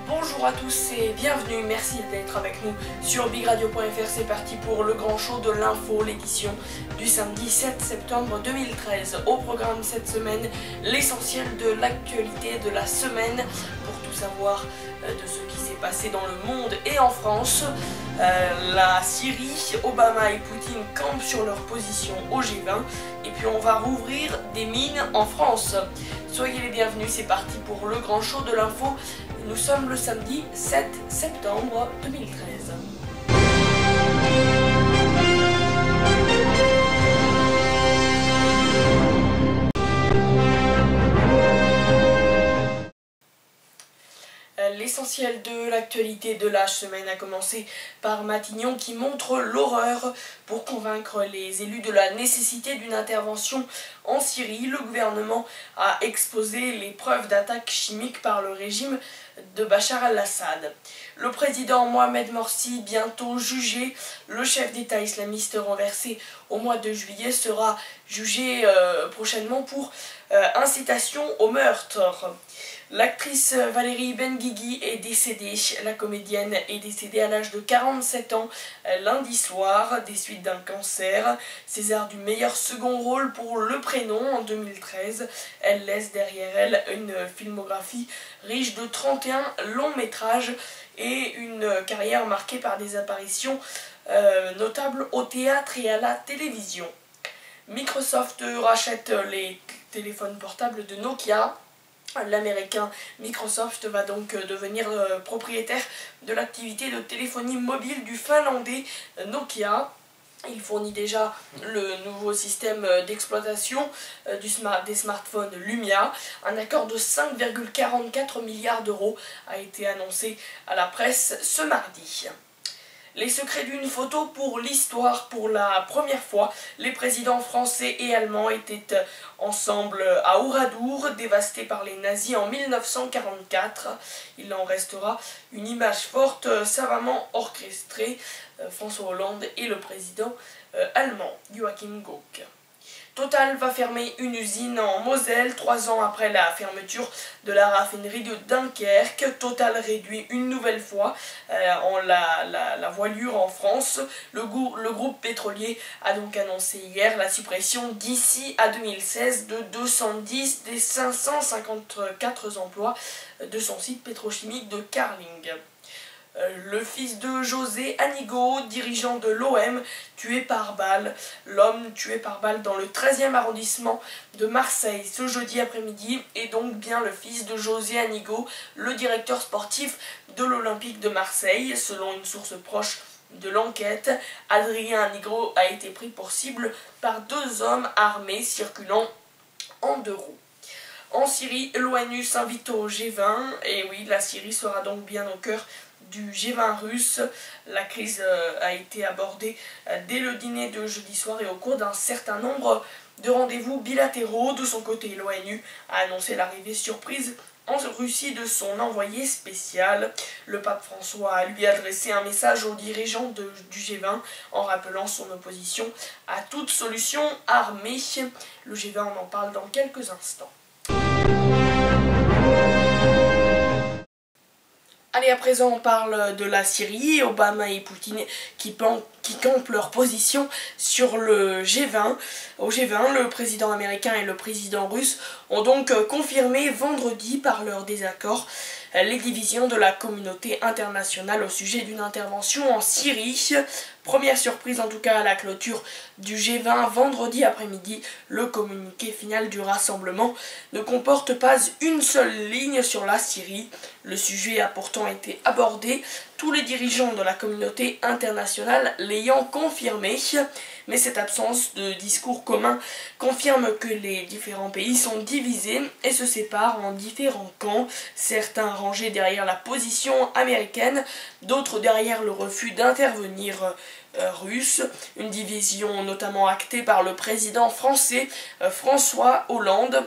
Bonjour à tous et bienvenue, merci d'être avec nous sur bigradio.fr. C'est parti pour le grand show de l'info, l'édition du samedi 7 septembre 2013. Au programme cette semaine, l'essentiel de l'actualité de la semaine pour tout savoir de ce qui s'est passé dans le monde et en France. La Syrie, Obama et Poutine campent sur leur position au G20 et puis on va rouvrir des mines en France. Soyez les bienvenus, c'est parti pour le grand show de l'info. Nous sommes le samedi 7 septembre 2013. L'essentiel de l'actualité de la semaine a commencé par Matignon qui montre l'horreur pour convaincre les élus de la nécessité d'une intervention en Syrie. Le gouvernement a exposé les preuves d'attaques chimiques par le régime de Bachar al-Assad. Le président Mohamed Morsi, bientôt jugé, le chef d'État islamiste renversé au mois de juillet, sera jugé prochainement pour incitation au meurtre. L'actrice Valérie Benguigui est décédée. La comédienne est décédée à l'âge de 47 ans lundi soir des suites d'un cancer. César du meilleur second rôle pour Le Prénom en 2013. Elle laisse derrière elle une filmographie riche de 31 longs métrages et une carrière marquée par des apparitions notables au théâtre et à la télévision. Microsoft rachète les téléphones portables de Nokia. L'américain Microsoft va donc devenir propriétaire de l'activité de téléphonie mobile du finlandais Nokia. Il fournit déjà le nouveau système d'exploitation des smartphones Lumia. Un accord de 5,44 milliards d'euros a été annoncé à la presse ce mardi. Les secrets d'une photo pour l'histoire. Pour la première fois, les présidents français et allemands étaient ensemble à Oradour, dévasté par les nazis en 1944. Il en restera une image forte, savamment orchestrée. François Hollande et le président allemand Joachim Gauck. Total va fermer une usine en Moselle 3 ans après la fermeture de la raffinerie de Dunkerque. Total réduit une nouvelle fois la voilure en France. Le groupe pétrolier a donc annoncé hier la suppression d'ici à 2016 de 210 des 554 emplois de son site pétrochimique de Carling. Le fils de José Anigo, dirigeant de l'OM, tué par balle. L'homme tué par balle dans le 13e arrondissement de Marseille ce jeudi après-midi est donc bien le fils de José Anigo, le directeur sportif de l'Olympique de Marseille. Selon une source proche de l'enquête, Adrien Anigo a été pris pour cible par 2 hommes armés circulant en 2 roues. En Syrie, l'ONU s'invite au G20, et oui, la Syrie sera donc bien au cœur du G20 russe. La crise a été abordée dès le dîner de jeudi soir et au cours d'un certain nombre de rendez-vous bilatéraux. De son côté, l'ONU a annoncé l'arrivée surprise en Russie de son envoyé spécial. Le pape François a lui adressé un message aux dirigeants du G20 en rappelant son opposition à toute solution armée. Le G20, on en parle dans quelques instants. Allez, à présent on parle de la Syrie. Obama et Poutine qui campent leur position sur le G20. Au G20, le président américain et le président russe ont donc confirmé vendredi par leur désaccord les divisions de la communauté internationale au sujet d'une intervention en Syrie. Première surprise en tout cas à la clôture du G20 vendredi après-midi, le communiqué final du rassemblement ne comporte pas une seule ligne sur la Syrie. Le sujet a pourtant été abordé, tous les dirigeants de la communauté internationale l'ayant confirmé. Mais cette absence de discours commun confirme que les différents pays sont divisés et se séparent en différents camps, certains rangés derrière la position américaine, d'autres derrière le refus d'intervenir russe, une division notamment actée par le président français François Hollande.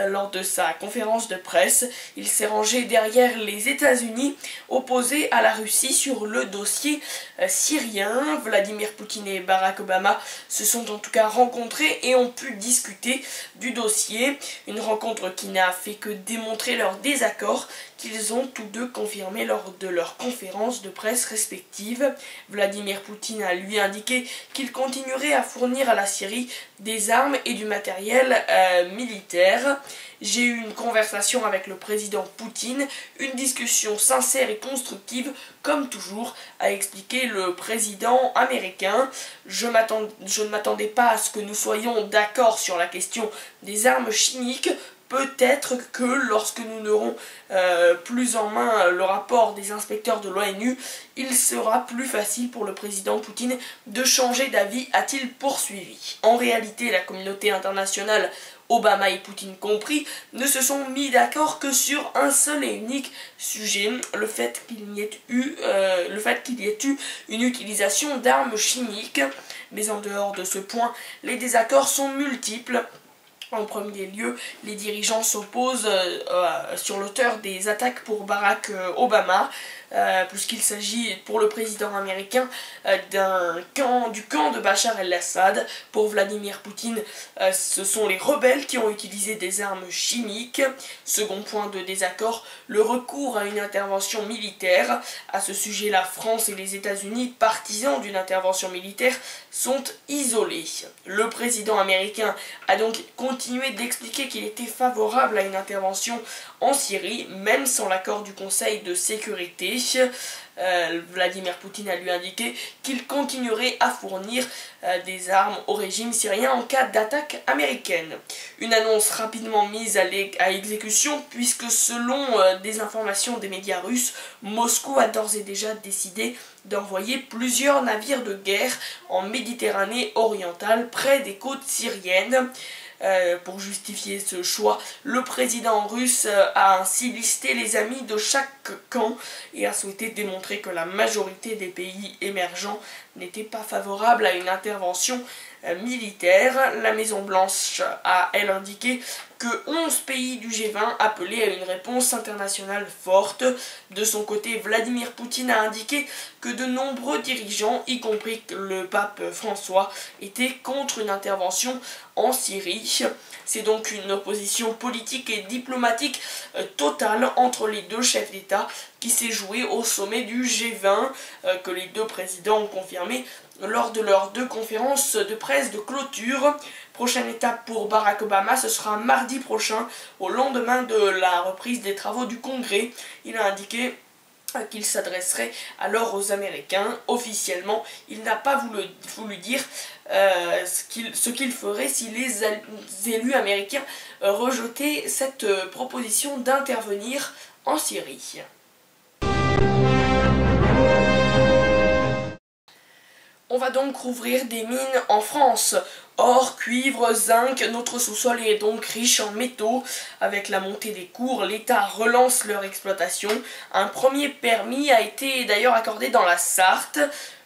Lors de sa conférence de presse, il s'est rangé derrière les États-Unis, opposés à la Russie sur le dossier syrien. Vladimir Poutine et Barack Obama se sont en tout cas rencontrés et ont pu discuter du dossier. Une rencontre qui n'a fait que démontrer leur désaccord, qu'ils ont tous deux confirmé lors de leurs conférences de presse respectives. Vladimir Poutine a lui indiqué qu'il continuerait à fournir à la Syrie des armes et du matériel militaire. J'ai eu une conversation avec le président Poutine, une discussion sincère et constructive, comme toujours, a expliqué le président américain. Je ne m'attendais pas à ce que nous soyons d'accord sur la question des armes chimiques. Peut-être que lorsque nous aurons plus en main le rapport des inspecteurs de l'ONU, il sera plus facile pour le président Poutine de changer d'avis, a-t-il poursuivi. En réalité, la communauté internationale, Obama et Poutine compris, ne se sont mis d'accord que sur un seul et unique sujet, le fait qu'il y ait eu une utilisation d'armes chimiques. Mais en dehors de ce point, les désaccords sont multiples. En premier lieu, les dirigeants s'opposent sur l'auteur des attaques pour Barack Obama, puisqu'il s'agit pour le président américain du camp de Bachar el-Assad. Pour Vladimir Poutine, ce sont les rebelles qui ont utilisé des armes chimiques. Second point de désaccord, le recours à une intervention militaire. À ce sujet, la France et les États-Unis, partisans d'une intervention militaire, sont isolés. Le président américain a donc continué d'expliquer qu'il était favorable à une intervention en Syrie, même sans l'accord du Conseil de sécurité. Vladimir Poutine a lui indiqué qu'il continuerait à fournir des armes au régime syrien en cas d'attaque américaine. Une annonce rapidement mise à exécution, puisque selon des informations des médias russes, Moscou a d'ores et déjà décidé d'envoyer plusieurs navires de guerre en Méditerranée orientale près des côtes syriennes. Pour justifier ce choix, le président russe a ainsi listé les amis de chaque camp et a souhaité démontrer que la majorité des pays émergents n'étaient pas favorables à une intervention militaire. La Maison-Blanche a, elle, indiqué que 11 pays du G20 appelaient à une réponse internationale forte. De son côté, Vladimir Poutine a indiqué que de nombreux dirigeants, y compris le pape François, étaient contre une intervention en Syrie. C'est donc une opposition politique et diplomatique totale entre les deux chefs d'État qui s'est jouée au sommet du G20 que les deux présidents ont confirmé lors de leurs deux conférences de presse de clôture. Prochaine étape pour Barack Obama, ce sera mardi prochain, au lendemain de la reprise des travaux du Congrès. Il a indiqué qu'il s'adresserait alors aux Américains. Officiellement, il n'a pas voulu dire ce qu'il ferait si les élus américains rejetaient cette proposition d'intervenir en Syrie. On va donc rouvrir des mines en France. Or, cuivre, zinc, notre sous-sol est donc riche en métaux. Avec la montée des cours, l'État relance leur exploitation. Un premier permis a été d'ailleurs accordé dans la Sarthe.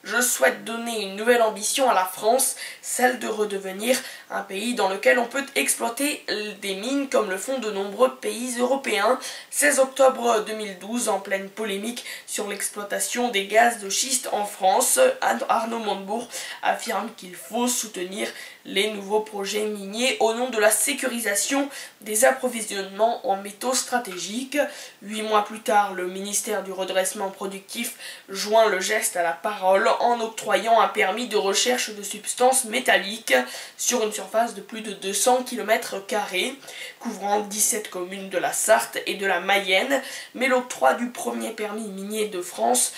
Je souhaite donner une nouvelle ambition à la France, celle de redevenir un pays dans lequel on peut exploiter des mines comme le font de nombreux pays européens. 16 octobre 2012, en pleine polémique sur l'exploitation des gaz de schiste en France, Arnaud Montebourg affirme qu'il faut soutenir les nouveaux projets miniers au nom de la sécurisation des approvisionnements en métaux stratégiques. 8 mois plus tard, le ministère du redressement productif joint le geste à la parole en octroyant un permis de recherche de substances métalliques sur une surface de plus de 200 km², couvrant 17 communes de la Sarthe et de la Mayenne. Mais l'octroi du premier permis minier de France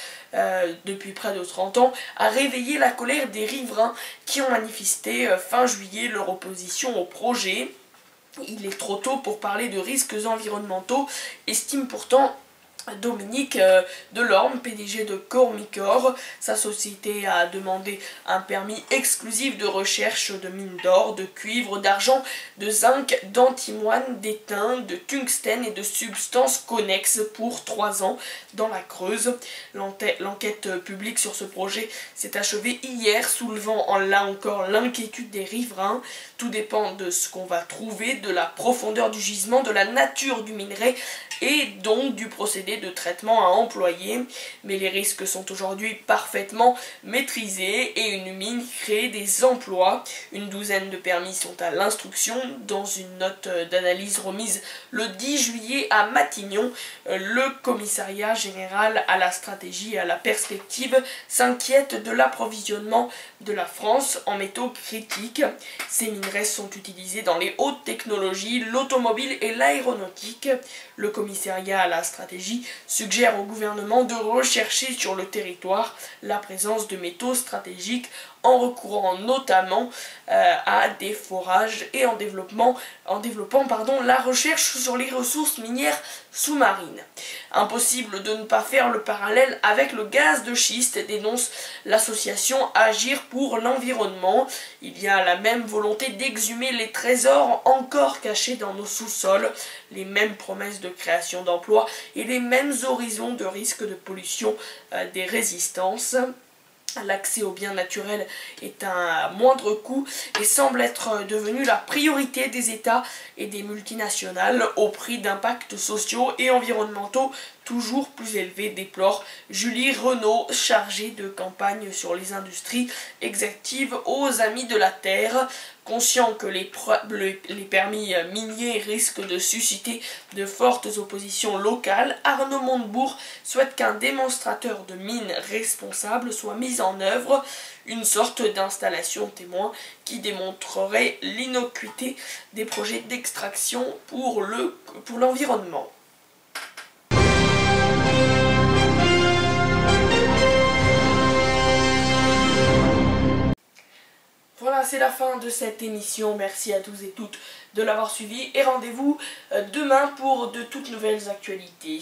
depuis près de 30 ans, a réveillé la colère des riverains qui ont manifesté fin juillet leur opposition au projet. Il est trop tôt pour parler de risques environnementaux, estime pourtant Dominique Delorme, PDG de Cormicor. Sa société a demandé un permis exclusif de recherche de mines d'or, de cuivre, d'argent, de zinc, d'antimoine, d'étain, de tungstène et de substances connexes pour 3 ans dans la Creuse. L'enquête publique sur ce projet s'est achevée hier, soulevant là encore l'inquiétude des riverains. Tout dépend de ce qu'on va trouver, de la profondeur du gisement, de la nature du minerai et donc du procédé de traitement à employer, mais les risques sont aujourd'hui parfaitement maîtrisés et une mine crée des emplois. Une douzaine de permis sont à l'instruction. Dans une note d'analyse remise le 10 juillet à Matignon, le commissariat général à la stratégie et à la perspective s'inquiète de l'approvisionnement de la France en métaux critiques. Ces minerais sont utilisés dans les hautes technologies, l'automobile et l'aéronautique. Le commissariat à la stratégie suggère au gouvernement de rechercher sur le territoire la présence de métaux stratégiques en recourant notamment à des forages et en développant la recherche sur les ressources minières sous-marines. Impossible de ne pas faire le parallèle avec le gaz de schiste, dénonce l'association Agir pour l'environnement. Il y a la même volonté d'exhumer les trésors encore cachés dans nos sous-sols, les mêmes promesses de création d'emplois et les mêmes horizons de risque de pollution des résistances. L'accès aux biens naturels est à moindre coût et semble être devenu la priorité des États et des multinationales au prix d'impacts sociaux et environnementaux toujours plus élevés, déplore Julie Renaud, chargée de campagne sur les industries extractives aux Amis de la Terre. Conscient que les permis miniers risquent de susciter de fortes oppositions locales, Arnaud Montebourg souhaite qu'un démonstrateur de mines responsable soit mis en œuvre, une sorte d'installation témoin qui démontrerait l'innocuité des projets d'extraction pour l'environnement. Voilà, c'est la fin de cette émission. Merci à tous et toutes de l'avoir suivi et rendez-vous demain pour de toutes nouvelles actualités.